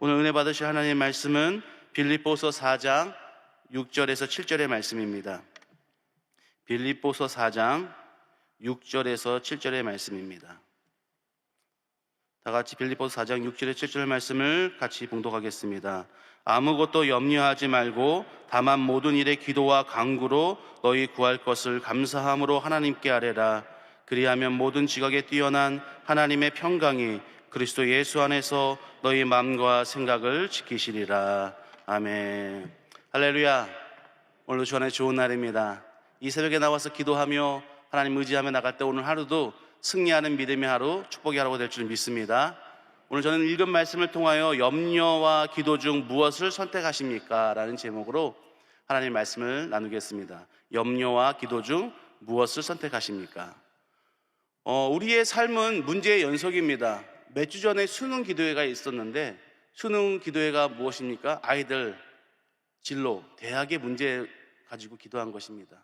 오늘 은혜 받으실 하나님의 말씀은 빌립보서 4장 6절에서 7절의 말씀입니다. 빌립보서 4장 6절에서 7절의 말씀입니다. 다 같이 빌립보서 4장 6절에서 7절의 말씀을 같이 봉독하겠습니다. 아무것도 염려하지 말고 다만 모든 일에 기도와 간구로 너희 구할 것을 감사함으로 하나님께 아뢰라. 그리하면 모든 지각에 뛰어난 하나님의 평강이 그리스도 예수 안에서 너희 마음과 생각을 지키시리라. 아멘. 할렐루야. 오늘도 주 안에 좋은 날입니다. 이 새벽에 나와서 기도하며 하나님 의지하며 나갈 때 오늘 하루도 승리하는 믿음의 하루, 축복의 하루가 될 줄 믿습니다. 오늘 저는 읽은 말씀을 통하여 염려와 기도 중 무엇을 선택하십니까? 라는 제목으로 하나님의 말씀을 나누겠습니다. 염려와 기도 중 무엇을 선택하십니까? 우리의 삶은 문제의 연속입니다. 몇 주 전에 수능 기도회가 있었는데, 수능 기도회가 무엇입니까? 아이들 진로, 대학의 문제 가지고 기도한 것입니다.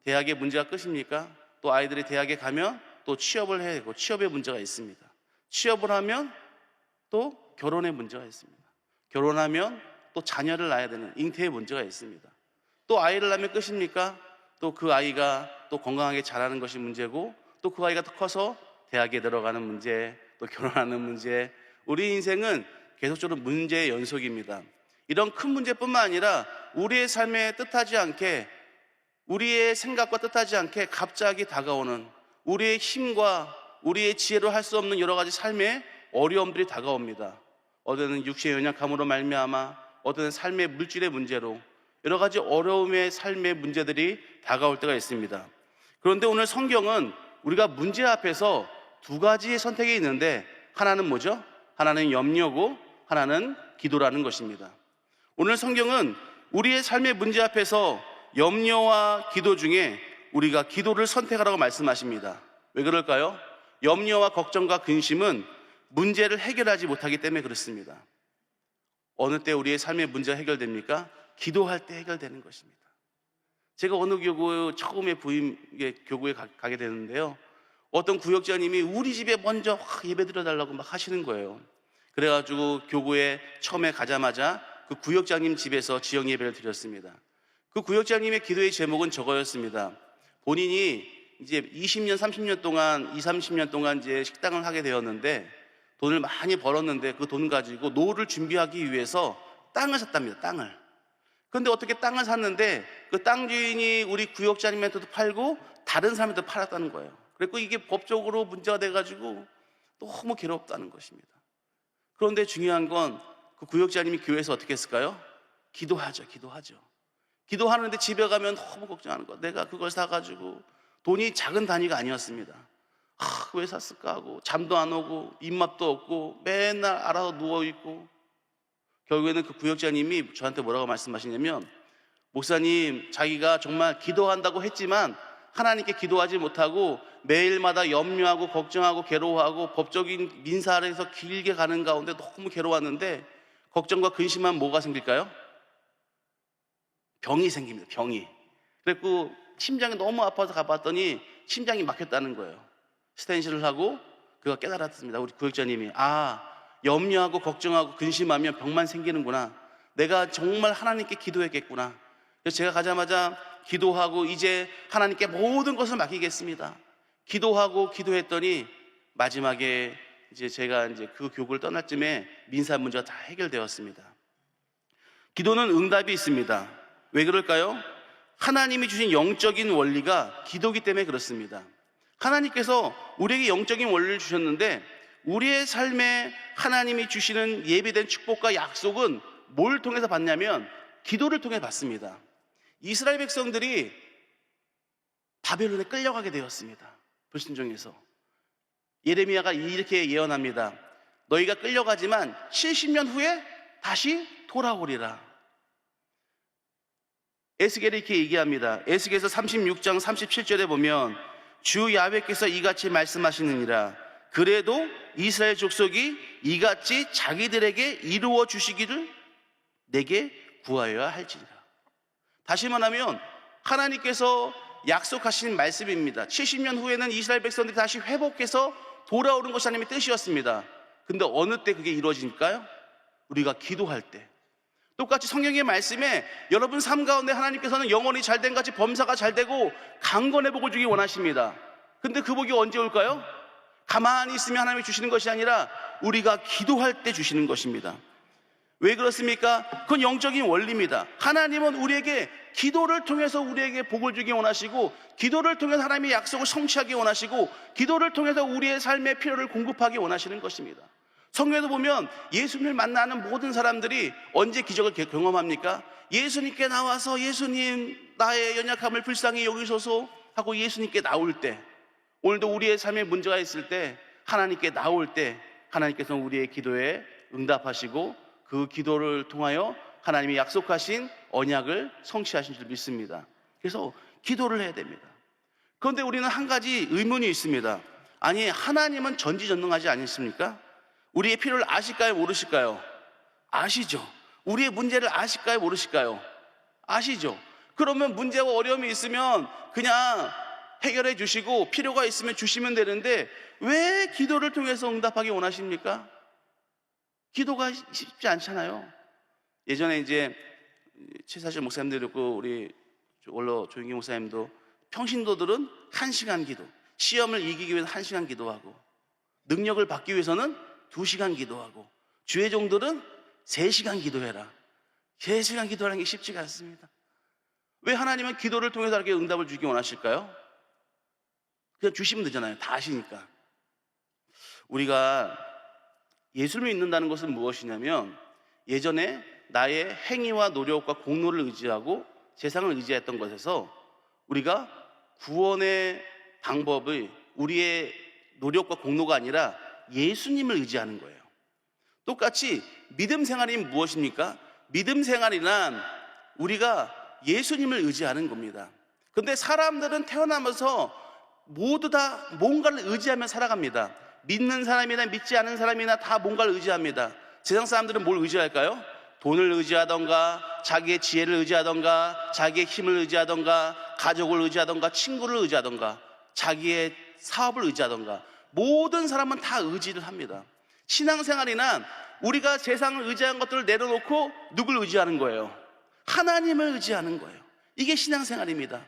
대학의 문제가 끝입니까? 또 아이들이 대학에 가면 또 취업을 해야 되고 취업의 문제가 있습니다. 취업을 하면 또 결혼의 문제가 있습니다. 결혼하면 또 자녀를 낳아야 되는 잉태의 문제가 있습니다. 또 아이를 낳으면 끝입니까? 또 그 아이가 또 건강하게 자라는 것이 문제고, 또 그 아이가 더 커서 대학에 들어가는 문제, 또 결혼하는 문제. 우리 인생은 계속적으로 문제의 연속입니다. 이런 큰 문제뿐만 아니라 우리의 삶에 뜻하지 않게, 우리의 생각과 뜻하지 않게 갑자기 다가오는, 우리의 힘과 우리의 지혜로 할 수 없는 여러 가지 삶의 어려움들이 다가옵니다. 어제는 육신의 연약함으로 말미암아, 어제는 삶의 물질의 문제로 여러 가지 어려움의 삶의 문제들이 다가올 때가 있습니다. 그런데 오늘 성경은 우리가 문제 앞에서 두 가지의 선택이 있는데, 하나는 뭐죠? 하나는 염려고 하나는 기도라는 것입니다. 오늘 성경은 우리의 삶의 문제 앞에서 염려와 기도 중에 우리가 기도를 선택하라고 말씀하십니다. 왜 그럴까요? 염려와 걱정과 근심은 문제를 해결하지 못하기 때문에 그렇습니다. 어느 때 우리의 삶의 문제가 해결됩니까? 기도할 때 해결되는 것입니다. 제가 어느 교구 처음에 교구에 가게 되는데요, 어떤 구역장님이 우리 집에 먼저 예배 드려달라고 막 하시는 거예요. 그래가지고 교구에 처음에 가자마자 그 구역장님 집에서 지영 예배를 드렸습니다. 그 구역장님의 기도의 제목은 저거였습니다. 본인이 이제 20년, 30년 동안, 30년 동안 이제 식당을 하게 되었는데, 돈을 많이 벌었는데 그 돈 가지고 노후를 준비하기 위해서 땅을 샀답니다. 땅을. 그런데 어떻게 땅을 샀는데 그 땅 주인이 우리 구역장님한테도 팔고 다른 사람한테도 팔았다는 거예요. 그리고 이게 법적으로 문제가 돼가지고 너무 괴롭다는 것입니다. 그런데 중요한 건 그 구역장님이 교회에서 어떻게 했을까요? 기도하죠. 기도하는데 집에 가면 너무 걱정하는 거예요. 내가 그걸 사가지고, 돈이 작은 단위가 아니었습니다. 왜 샀을까 하고 잠도 안 오고 입맛도 없고 맨날 알아서 누워있고, 결국에는 그 구역장님이 저한테 뭐라고 말씀하시냐면, 목사님, 자기가 정말 기도한다고 했지만 하나님께 기도하지 못하고 매일마다 염려하고 걱정하고 괴로워하고 법적인 민사에서 길게 가는 가운데 너무 괴로웠는데, 걱정과 근심하면 뭐가 생길까요? 병이 생깁니다. 병이. 그래서 심장이 너무 아파서 가봤더니 심장이 막혔다는 거예요. 스텐실을 하고 그가 깨달았습니다. 우리 구역장님이, 염려하고 걱정하고 근심하면 병만 생기는구나. 내가 정말 하나님께 기도했겠구나. 그래서 제가 가자마자 기도하고 이제 하나님께 모든 것을 맡기겠습니다. 기도하고 기도했더니 마지막에 이제 제가 이제 그 교구를 떠날 쯤에 민사 문제가 다 해결되었습니다. 기도는 응답이 있습니다. 왜 그럴까요? 하나님이 주신 영적인 원리가 기도기 때문에 그렇습니다. 하나님께서 우리에게 영적인 원리를 주셨는데, 우리의 삶에 하나님이 주시는 예비된 축복과 약속은 뭘 통해서 받냐면 기도를 통해 받습니다. 이스라엘 백성들이 바벨론에 끌려가게 되었습니다. 불순종해서. 예레미야가 이렇게 예언합니다. 너희가 끌려가지만 70년 후에 다시 돌아오리라. 에스겔이 이렇게 얘기합니다. 에스겔에서 36장 37절에 보면, 주 야훼께서 이같이 말씀하시느니라. 그래도 이스라엘 족속이 이같이 자기들에게 이루어 주시기를 내게 구하여야 할지니라. 다시 말하면 하나님께서 약속하신 말씀입니다. 70년 후에는 이스라엘 백성들이 다시 회복해서 돌아오는 것이 하나님의 뜻이었습니다. 근데 어느 때 그게 이루어질까요? 우리가 기도할 때, 똑같이 성경의 말씀에 여러분 삶 가운데 하나님께서는 영혼이 잘된 같이 범사가 잘되고 강건해 복을 주기 원하십니다. 근데 그 복이 언제 올까요? 가만히 있으면 하나님이 주시는 것이 아니라 우리가 기도할 때 주시는 것입니다. 왜 그렇습니까? 그건 영적인 원리입니다. 하나님은 우리에게 기도를 통해서 우리에게 복을 주기 원하시고, 기도를 통해서 하나님의 약속을 성취하기 원하시고, 기도를 통해서 우리의 삶의 필요를 공급하기 원하시는 것입니다. 성경에도 보면 예수님을 만나는 모든 사람들이 언제 기적을 경험합니까? 예수님께 나와서 예수님 나의 연약함을 불쌍히 여기소서 하고 예수님께 나올 때, 오늘도 우리의 삶에 문제가 있을 때 하나님께 나올 때 하나님께서는 우리의 기도에 응답하시고 그 기도를 통하여 하나님이 약속하신 언약을 성취하신 줄 믿습니다. 그래서 기도를 해야 됩니다. 그런데 우리는 한 가지 의문이 있습니다. 아니, 하나님은 전지전능하지 않습니까? 우리의 필요를 아실까요? 모르실까요? 아시죠. 우리의 문제를 아실까요? 모르실까요? 아시죠. 그러면 문제와 어려움이 있으면 그냥 해결해 주시고 필요가 있으면 주시면 되는데 왜 기도를 통해서 응답하기 원하십니까? 기도가 쉽지 않잖아요. 예전에 이제 최사실 목사님도 있고 우리 원로 조영기 목사님도 평신도들은 1시간 기도, 시험을 이기기 위해서 1시간 기도하고, 능력을 받기 위해서는 2시간 기도하고, 주의종들은 3시간 기도해라. 3시간 기도하는 게 쉽지가 않습니다. 왜 하나님은 기도를 통해서 이렇게 응답을 주기 원하실까요? 그냥 주시면 되잖아요. 다 아시니까. 우리가 예수를 믿는다는 것은 무엇이냐면, 예전에 나의 행위와 노력과 공로를 의지하고 세상을 의지했던 것에서 우리가 구원의 방법을 우리의 노력과 공로가 아니라 예수님을 의지하는 거예요. 똑같이 믿음 생활이 무엇입니까? 믿음 생활이란 우리가 예수님을 의지하는 겁니다. 근데 사람들은 태어나면서 모두 다 뭔가를 의지하며 살아갑니다. 믿는 사람이나 믿지 않은 사람이나 다 뭔가를 의지합니다. 세상 사람들은 뭘 의지할까요? 돈을 의지하던가, 자기의 지혜를 의지하던가, 자기의 힘을 의지하던가, 가족을 의지하던가, 친구를 의지하던가, 자기의 사업을 의지하던가, 모든 사람은 다 의지를 합니다. 신앙생활이란 우리가 세상을 의지한 것들을 내려놓고 누굴 의지하는 거예요? 하나님을 의지하는 거예요. 이게 신앙생활입니다.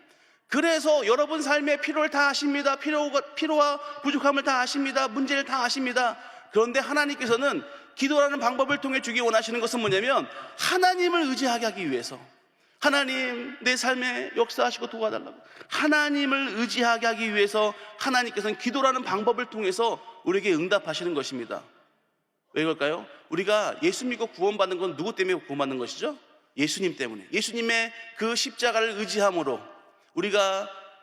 그래서 여러분 삶의 필요를 다 아십니다. 필요와 부족함을 다 아십니다. 문제를 다 아십니다. 그런데 하나님께서는 기도라는 방법을 통해 주기 원하시는 것은 뭐냐면, 하나님을 의지하게 하기 위해서, 하나님 내 삶에 역사하시고 도와달라고, 하나님을 의지하게 하기 위해서 하나님께서는 기도라는 방법을 통해서 우리에게 응답하시는 것입니다. 왜 그럴까요? 우리가 예수 믿고 구원받는 건 누구 때문에 구원받는 것이죠? 예수님 때문에. 예수님의 그 십자가를 의지함으로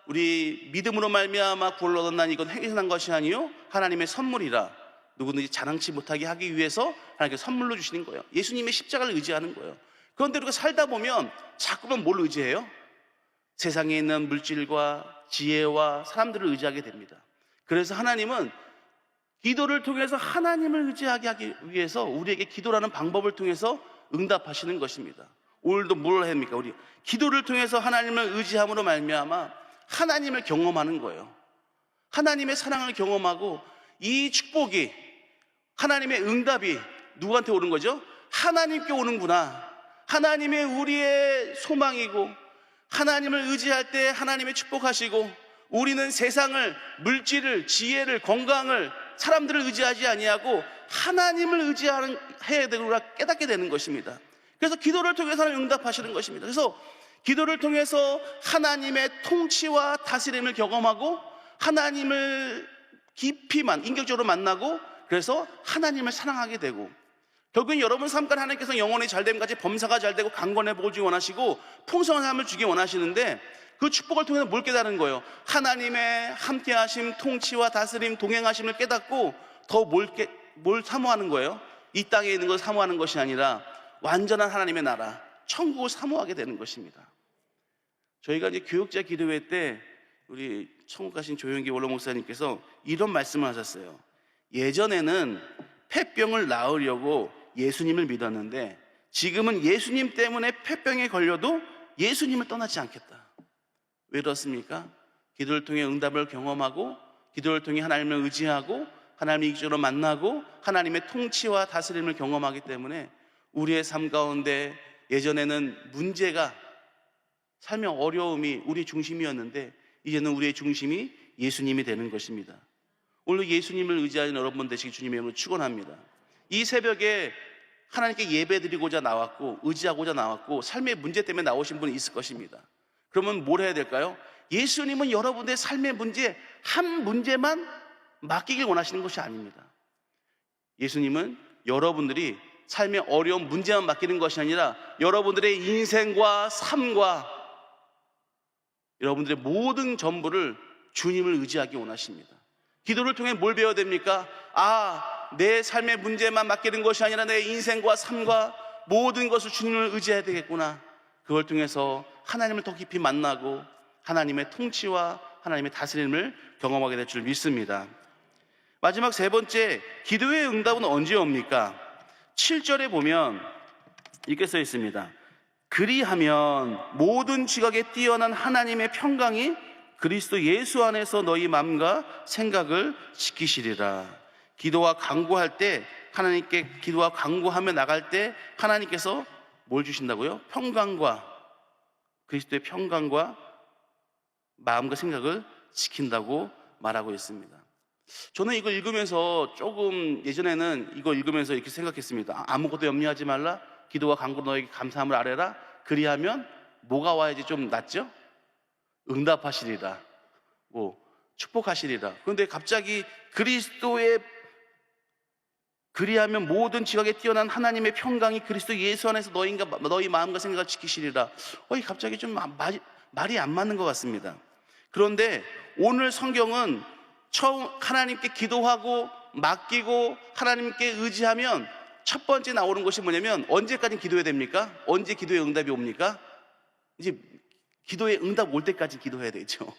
우리 믿음으로 말미암아 구원을 얻었나니 이건 행위에서 난 것이 아니요 하나님의 선물이라, 누구든지 자랑치 못하게 하기 위해서 하나님께서 선물로 주시는 거예요. 예수님의 십자가를 의지하는 거예요. 그런데 우리가 살다 보면 자꾸만 뭘 의지해요? 세상에 있는 물질과 지혜와 사람들을 의지하게 됩니다. 그래서 하나님은 기도를 통해서 하나님을 의지하게 하기 위해서 우리에게 기도라는 방법을 통해서 응답하시는 것입니다. 오늘도 뭘 합니까? 우리 기도를 통해서 하나님을 의지함으로 말미암아 하나님을 경험하는 거예요. 하나님의 사랑을 경험하고, 이 축복이, 하나님의 응답이 누구한테 오는 거죠? 하나님께 오는구나. 하나님의 우리의 소망이고, 하나님을 의지할 때 하나님의 축복하시고, 우리는 세상을, 물질을, 지혜를, 건강을, 사람들을 의지하지 아니하고 하나님을 의지해야 되구나 깨닫게 되는 것입니다. 그래서 기도를 통해서 응답하시는 것입니다. 그래서 기도를 통해서 하나님의 통치와 다스림을 경험하고, 하나님을 깊이만 인격적으로 만나고, 그래서 하나님을 사랑하게 되고, 결국엔 여러분 삶 가운데 하나님께서 영혼이 잘됨까지 범사가 잘되고 강건해 복을 주기 원하시고 풍성한 삶을 주기 원하시는데, 그 축복을 통해서 뭘 깨달은 거예요? 하나님의 함께하심, 통치와 다스림, 동행하심을 깨닫고 더 뭘 사모하는 거예요? 이 땅에 있는 걸 사모하는 것이 아니라 완전한 하나님의 나라, 천국을 사모하게 되는 것입니다. 저희가 이제 교육자 기도회 때 우리 천국 가신 조영기 원로 목사님께서 이런 말씀을 하셨어요. 예전에는 폐병을 나으려고 예수님을 믿었는데 지금은 예수님 때문에 폐병에 걸려도 예수님을 떠나지 않겠다. 왜 그렇습니까? 기도를 통해 응답을 경험하고, 기도를 통해 하나님을 의지하고, 하나님을 인격적으로 만나고, 하나님의 통치와 다스림을 경험하기 때문에 우리의 삶 가운데 예전에는 문제가, 삶의 어려움이 우리 중심이었는데 이제는 우리의 중심이 예수님이 되는 것입니다. 오늘 예수님을 의지하는 여러분 되시기 주님의 이름으로 축원합니다. 이 새벽에 하나님께 예배드리고자 나왔고 의지하고자 나왔고 삶의 문제 때문에 나오신 분이 있을 것입니다. 그러면 뭘 해야 될까요? 예수님은 여러분의 삶의 문제 한 문제만 맡기길 원하시는 것이 아닙니다. 예수님은 여러분들이 삶의 어려운 문제만 맡기는 것이 아니라 여러분들의 인생과 삶과 여러분들의 모든 전부를 주님을 의지하기 원하십니다. 기도를 통해 뭘 배워야 됩니까? 내 삶의 문제만 맡기는 것이 아니라 내 인생과 삶과 모든 것을 주님을 의지해야 되겠구나. 그걸 통해서 하나님을 더 깊이 만나고 하나님의 통치와 하나님의 다스림을 경험하게 될 줄 믿습니다. 마지막 세 번째, 기도의 응답은 언제 옵니까? 7절에 보면 이렇게 써 있습니다. 그리하면 모든 지각에 뛰어난 하나님의 평강이 그리스도 예수 안에서 너희 마음과 생각을 지키시리라. 기도와 간구할 때, 하나님께 기도와 간구하며 나갈 때 하나님께서 뭘 주신다고요? 평강과, 그리스도의 평강과 마음과 생각을 지킨다고 말하고 있습니다. 저는 이걸 읽으면서 조금, 예전에는 이거 읽으면서 이렇게 생각했습니다. 아무것도 염려하지 말라, 기도와 간구로 너에게 감사함을 아뢰라. 그리하면 뭐가 와야지 좀 낫죠? 응답하시리라, 축복하시리라. 그런데 갑자기 그리하면 모든 지각에 뛰어난 하나님의 평강이 그리스도 예수 안에서 너희 마음과 생각을 지키시리라. 갑자기 좀 말이 안 맞는 것 같습니다. 그런데 오늘 성경은 처음 하나님께 기도하고 맡기고 하나님께 의지하면 첫 번째 나오는 것이 뭐냐면, 언제까지 기도해야 됩니까? 언제 기도의 응답이 옵니까? 이제 기도의 응답 올 때까지 기도해야 되죠.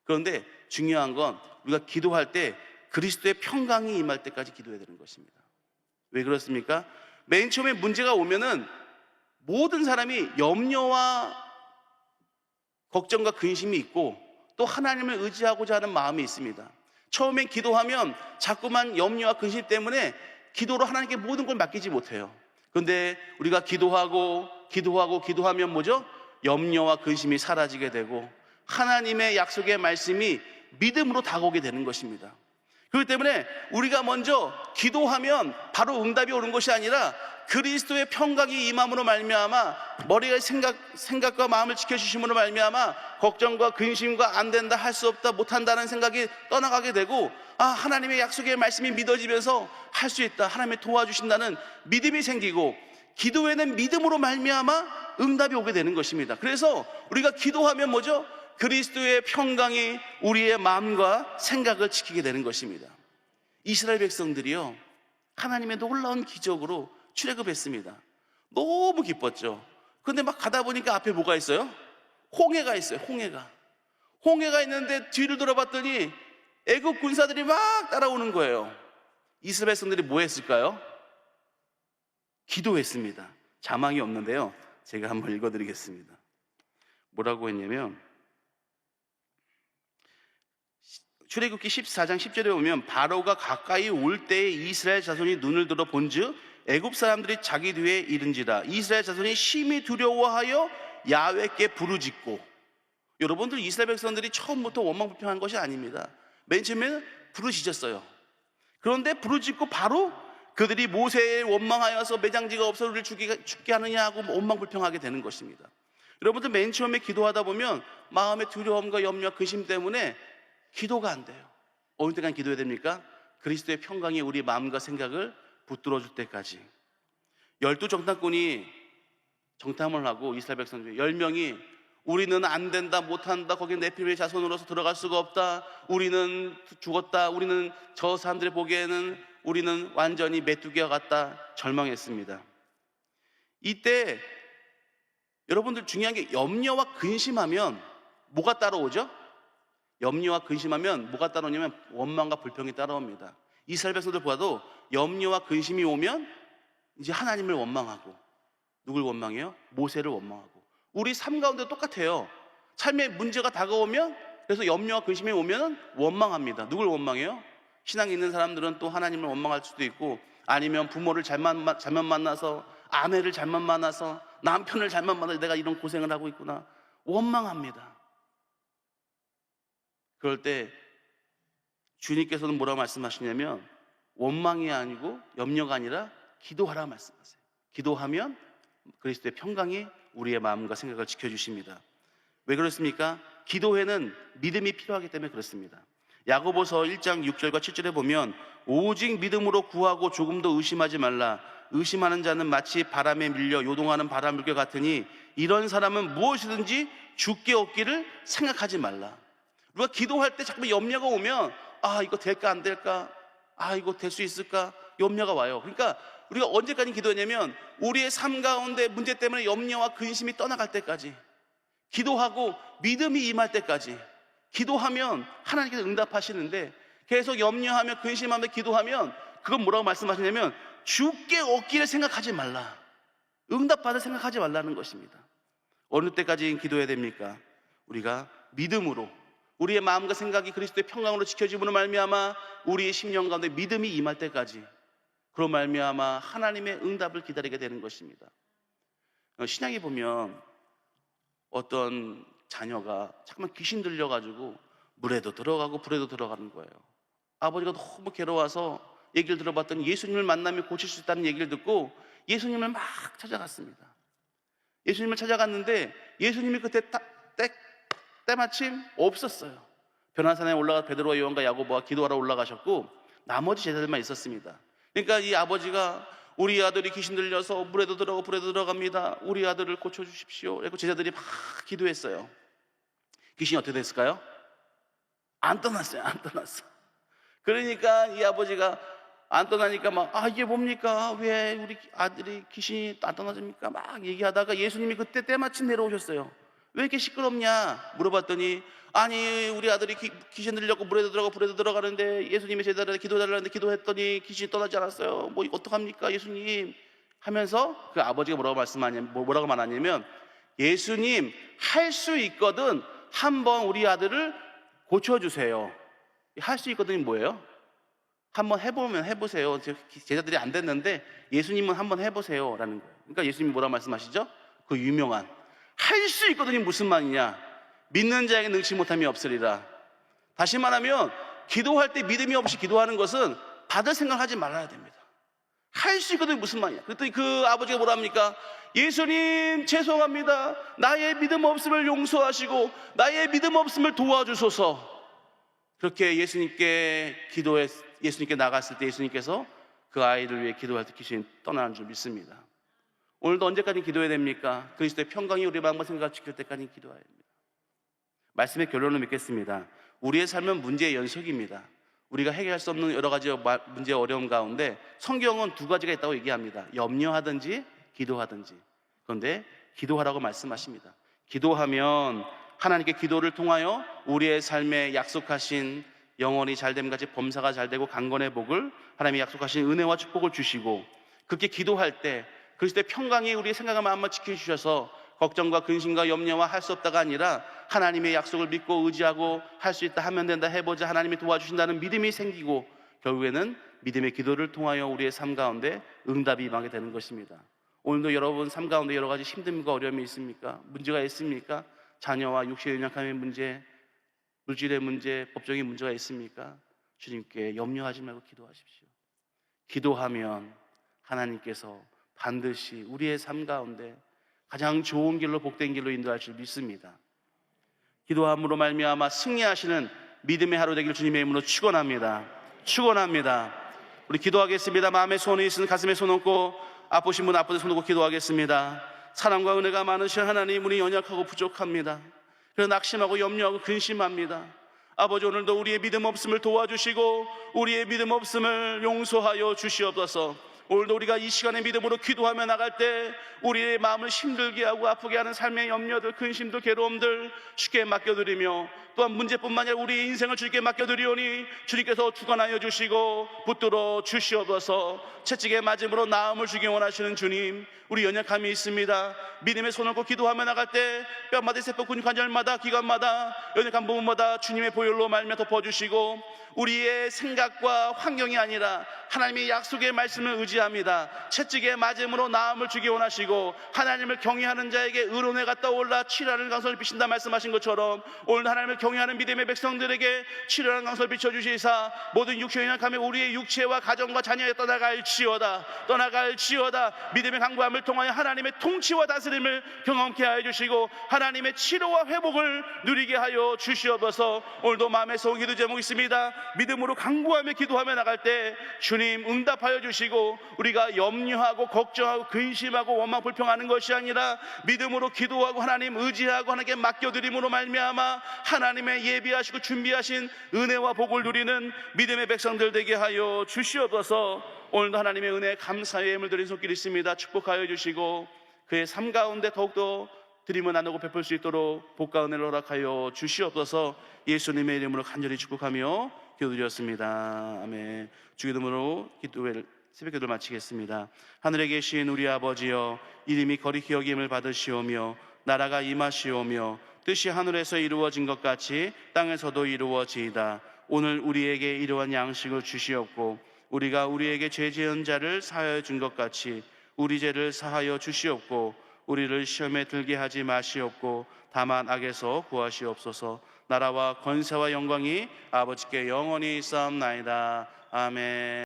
그런데 중요한 건 우리가 기도할 때 그리스도의 평강이 임할 때까지 기도해야 되는 것입니다. 왜 그렇습니까? 맨 처음에 문제가 오면은 모든 사람이 염려와 걱정과 근심이 있고 또 하나님을 의지하고자 하는 마음이 있습니다. 처음엔 기도하면 자꾸만 염려와 근심 때문에 기도로 하나님께 모든 걸 맡기지 못해요. 그런데 우리가 기도하면 뭐죠? 염려와 근심이 사라지게 되고 하나님의 약속의 말씀이 믿음으로 다가오게 되는 것입니다. 그렇기 때문에 우리가 먼저 기도하면 바로 응답이 오는 것이 아니라 그리스도의 평강이 임함으로 말미암아, 머리의 생각과 마음을 지켜주심으로 말미암아 걱정과 근심과 안 된다, 할 수 없다, 못한다는 생각이 떠나가게 되고, 하나님의 약속의 말씀이 믿어지면서 할 수 있다, 하나님이 도와주신다는 믿음이 생기고, 기도에는 믿음으로 말미암아 응답이 오게 되는 것입니다. 그래서 우리가 기도하면 뭐죠? 그리스도의 평강이 우리의 마음과 생각을 지키게 되는 것입니다. 이스라엘 백성들이요, 하나님의 놀라운 기적으로 출애굽했습니다. 너무 기뻤죠. 그런데 막 가다 보니까 앞에 뭐가 있어요? 홍해가 있어요. 홍해가 있는데 뒤를 돌아봤더니 애굽 군사들이 막 따라오는 거예요. 이스라엘 백성들이 뭐 했을까요? 기도했습니다. 자막이 없는데요, 제가 한번 읽어드리겠습니다. 뭐라고 했냐면, 출애굽기 14장 10절에 보면, 바로가 가까이 올 때에 이스라엘 자손이 눈을 들어 본즉 애굽 사람들이 자기 뒤에 이른지라. 이스라엘 자손이 심히 두려워하여 야훼께 부르짖고. 여러분들, 이스라엘 백성들이 처음부터 원망불평한 것이 아닙니다. 맨 처음에는 부르짖었어요. 그런데 부르짖고 바로 그들이 모세에 원망하여서 매장지가 없어 우리를 죽게 하느냐 하고 원망불평하게 되는 것입니다. 여러분들, 맨 처음에 기도하다 보면 마음의 두려움과 염려와 근심 때문에 기도가 안 돼요. 어느 때까지 기도해야 됩니까? 그리스도의 평강이 우리 마음과 생각을 붙들어 줄 때까지. 12정탐꾼이 정탐을 하고 이스라엘 백성 중에 10명이 우리는 안 된다, 못한다, 거기 네피림의 자손으로서 들어갈 수가 없다, 우리는 죽었다, 우리는 저 사람들이 보기에는 우리는 완전히 메뚜기와 같다, 절망했습니다. 이때 여러분들, 중요한 게 염려와 근심하면 뭐가 따라오죠? 염려와 근심하면 뭐가 따라오냐면 원망과 불평이 따라옵니다. 이스라엘 백성들 보아도 염려와 근심이 오면 이제 하나님을 원망하고, 누굴 원망해요? 모세를 원망하고. 우리 삶 가운데 똑같아요. 삶의 문제가 다가오면, 그래서 염려와 근심이 오면 원망합니다. 누굴 원망해요? 신앙이 있는 사람들은 또 하나님을 원망할 수도 있고, 아니면 부모를 잘못 만나서 아내를 잘못 만나서, 남편을 잘못 만나서 내가 이런 고생을 하고 있구나, 원망합니다. 그럴 때 주님께서는 뭐라고 말씀하시냐면 원망이 아니고 염려가 아니라 기도하라 말씀하세요. 기도하면 그리스도의 평강이 우리의 마음과 생각을 지켜주십니다. 왜 그렇습니까? 기도에는 믿음이 필요하기 때문에 그렇습니다. 야고보서 1장 6절과 7절에 보면 오직 믿음으로 구하고 조금도 의심하지 말라. 의심하는 자는 마치 바람에 밀려 요동하는 바람물결 같으니 이런 사람은 무엇이든지 주께 얻기를 생각하지 말라. 우리가 기도할 때 자꾸 염려가 오면 이거 될까 안 될까, 이거 될 수 있을까, 염려가 와요. 그러니까 우리가 언제까지 기도하냐면 우리의 삶 가운데 문제 때문에 염려와 근심이 떠나갈 때까지, 기도하고 믿음이 임할 때까지. 기도하면 하나님께서 응답하시는데 계속 염려하며 근심하며 기도하면 그건 뭐라고 말씀하시냐면 주께 얻기를 생각하지 말라. 응답받을 생각하지 말라는 것입니다. 어느 때까지 기도해야 됩니까? 우리가 믿음으로, 우리의 마음과 생각이 그리스도의 평강으로 지켜짐으로 말미암아 우리의 심령 가운데 믿음이 임할 때까지, 그로 말미암아 하나님의 응답을 기다리게 되는 것입니다. 신약에 보면 어떤 자녀가 잠깐만 귀신 들려가지고 물에도 들어가고 불에도 들어가는 거예요. 아버지가 너무 괴로워서 얘기를 들어봤더니 예수님을 만나면 고칠 수 있다는 얘기를 듣고 예수님을 막 찾아갔습니다. 예수님을 찾아갔는데 예수님이 그때 때마침 없었어요. 변화산에 올라가 베드로와 요한과 야고보와 기도하러 올라가셨고 나머지 제자들만 있었습니다. 그러니까 이 아버지가 우리 아들이 귀신 들려서 물에도 들어가고 불에도 들어갑니다. 우리 아들을 고쳐주십시오. 그리고 제자들이 막 기도했어요. 귀신이 어떻게 됐을까요? 안 떠났어요. 안 떠났어. 그러니까 이 아버지가 안 떠나니까 이게 뭡니까? 왜 우리 아들이 귀신이 안 떠나집니까? 막 얘기하다가 예수님이 그때 때마침 내려오셨어요. 왜 이렇게 시끄럽냐 물어봤더니 아니 우리 아들이 귀신 들려고 물에도 들어가고 불에도 들어가는데 예수님의 제자들한테 기도해달라는데 기도했더니 귀신이 떠나지 않았어요. 뭐 어떡합니까 예수님 하면서 그 아버지가 뭐라고 말하냐면 예수님 할 수 있거든 한번 우리 아들을 고쳐주세요. 할 수 있거든이 뭐예요? 한번 해보세요. 제자들이 안 됐는데 예수님은 한번 해보세요 라는 거예요. 그러니까 예수님이 뭐라고 말씀하시죠? 그 유명한 할 수 있거든이 무슨 말이냐? 믿는 자에게 능치 못함이 없으리라. 다시 말하면 기도할 때 믿음이 없이 기도하는 것은 받을 생각하지 말아야 됩니다. 할 수 있거든이 무슨 말이냐? 그랬더니 그 아버지가 뭐라 합니까? 예수님 죄송합니다. 나의 믿음 없음을 용서하시고 나의 믿음 없음을 도와주소서. 그렇게 예수님께 나갔을 때 예수님께서 그 아이를 위해 기도할 때 귀신이 떠나는 줄 믿습니다. 오늘도 언제까지 기도해야 됩니까? 그리스도의 평강이 우리 마음과 생각을 지킬 때까지 기도해야 됩니다. 말씀의 결론을 맺겠습니다. 우리의 삶은 문제의 연속입니다. 우리가 해결할 수 없는 여러 가지 문제의 어려움 가운데 성경은 두 가지가 있다고 얘기합니다. 염려하든지 기도하든지. 그런데 기도하라고 말씀하십니다. 기도하면 하나님께 기도를 통하여 우리의 삶에 약속하신 영원히 잘됨같이 범사가 잘되고 강건의 복을 하나님이 약속하신 은혜와 축복을 주시고, 그렇게 기도할 때 그리스도의 평강이 우리의 생각과 마음을 지켜주셔서 걱정과 근심과 염려와 할 수 없다가 아니라 하나님의 약속을 믿고 의지하고 할 수 있다 하면 된다 해보자 하나님이 도와주신다는 믿음이 생기고 결국에는 믿음의 기도를 통하여 우리의 삶 가운데 응답이 임하게 되는 것입니다. 오늘도 여러분 삶 가운데 여러 가지 힘듦과 어려움이 있습니까? 문제가 있습니까? 자녀와 육신의 연약함의 문제, 물질의 문제, 법적인 문제가 있습니까? 주님께 염려하지 말고 기도하십시오. 기도하면 하나님께서 반드시 우리의 삶 가운데 가장 좋은 길로 복된 길로 인도할 줄 믿습니다. 기도함으로 말미암아 승리하시는 믿음의 하루 되길 주님의 이름으로 축원합니다. 우리 기도하겠습니다. 마음에 손이 있으면 가슴에 손 얹고 아프신 분 아픈 데 손 얹고 기도하겠습니다. 사랑과 은혜가 많으신 하나님, 우리 연약하고 부족합니다. 그래서 낙심하고 염려하고 근심합니다. 아버지, 오늘도 우리의 믿음 없음을 도와주시고 우리의 믿음 없음을 용서하여 주시옵소서. 오늘도 우리가 이 시간에 믿음으로 기도하며 나갈 때 우리의 마음을 힘들게 하고 아프게 하는 삶의 염려들, 근심들, 괴로움들 쉽게 맡겨드리며 또한 문제뿐만 아니라 우리의 인생을 주님께 맡겨드리오니 주님께서 주관하여 주시고 붙들어 주시옵소서. 채찍에 맞음으로 나음을 주기 원하시는 주님, 우리 연약함이 있습니다. 믿음의 손을 꼭 기도하며 나갈 때 뼈마디 세포 근육 관절마다 기관마다 연약한 부분마다 주님의 보혈로 말며 덮어주시고 우리의 생각과 환경이 아니라 하나님의 약속의 말씀을 의지합니다. 채찍에 맞음으로 나음을 주기 원하시고 하나님을 경외하는 자에게 의로움에 갔다 올라 치료하는 강선을 비친다 말씀하신 것처럼 오늘 하나님을 경외하는 믿음의 백성들에게 치료하는 강선을 비춰주시사 모든 육체의 연약함에 우리의 육체와 가정과 자녀에 떠나갈지어다 믿음의 강구함을 통하여 하나님의 통치와 다스림을 경험케 하여 주시고 하나님의 치료와 회복을 누리게 하여 주시옵소서. 오늘도 마음에 속 기도 제목이 있습니다. 믿음으로 강구하며 기도하며 나갈 때 주님 응답하여 주시고 우리가 염려하고 걱정하고 근심하고 원망 불평하는 것이 아니라 믿음으로 기도하고 하나님 의지하고 하나님께 맡겨드림으로 말미암아 하나님의 예비하시고 준비하신 은혜와 복을 누리는 믿음의 백성들 되게 하여 주시옵소서. 오늘도 하나님의 은혜에 감사의 예물 드린 손길이 있습니다. 축복하여 주시고 그의 삶 가운데 더욱더 드림을 나누고 베풀 수 있도록 복과 은혜를 허락하여 주시옵소서. 예수님의 이름으로 간절히 축복하며 기도드렸습니다. 아멘. 주기도문으로 새벽 기도를 마치겠습니다. 하늘에 계신 우리 아버지여, 이름이 거룩히 여김을 받으시오며 나라가 임하시오며 뜻이 하늘에서 이루어진 것 같이 땅에서도 이루어지이다. 오늘 우리에게 이러한 양식을 주시옵고 우리가 우리에게 죄 지은 자를 사하여 준 것 같이 우리 죄를 사하여 주시옵고 우리를 시험에 들게 하지 마시옵고 다만 악에서 구하시옵소서. 나라와 권세와 영광이 아버지께 영원히 있사옵나이다. 아멘.